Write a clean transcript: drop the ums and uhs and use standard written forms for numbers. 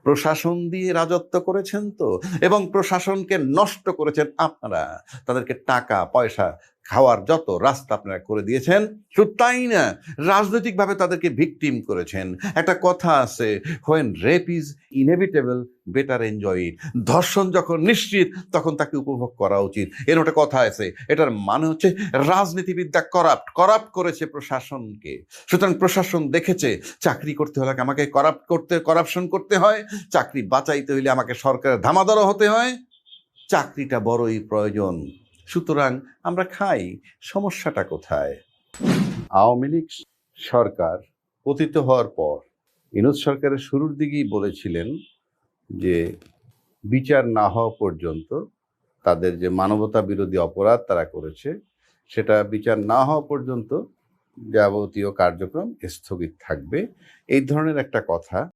প্রশাসন দিয়ে রাজত্ব করেছেন তো, এবং প্রশাসনকে নষ্ট করেছেন আপনারা। তাদেরকে টাকা পয়সা খাওয়ার যত রাস্তা আপনারা করে দিয়েছেন, শুধু তাই না, রাজনৈতিকভাবে তাদেরকে ভিকটিম করেছেন। একটা কথা আছে, when rape is inevitable better enjoy it. ধর্ষণ যখন নিশ্চিত তখন তাকে উপভোগ করা উচিত, এর একটা কথা আছে। এটার মানে হচ্ছে রাজনীতিবিদরা করাপ্ট করেছে প্রশাসনকে। সুতরাং প্রশাসন দেখেছে চাকরি করতে হলে আমাকে করাপশন করতে হয়, চাকরি বাঁচাইতে হইলে আমাকে সরকারের ধামাদরও হতে হয়, চাকরিটা বড়ই প্রয়োজন। সুতরাং আমরা খাই, সমস্যাটা কোথায়? আওয়ামী লীগ সরকার পতিত হওয়ার পর ইউনূস সরকারের শুরুর দিকেই বলেছিলেন যে বিচার না হওয়া পর্যন্ত তাদের যে মানবতা বিরোধী অপরাধ তারা করেছে সেটা বিচার না হওয়া পর্যন্ত যাবতীয় কার্যক্রম স্থগিত থাকবে, এই ধরনের একটা কথা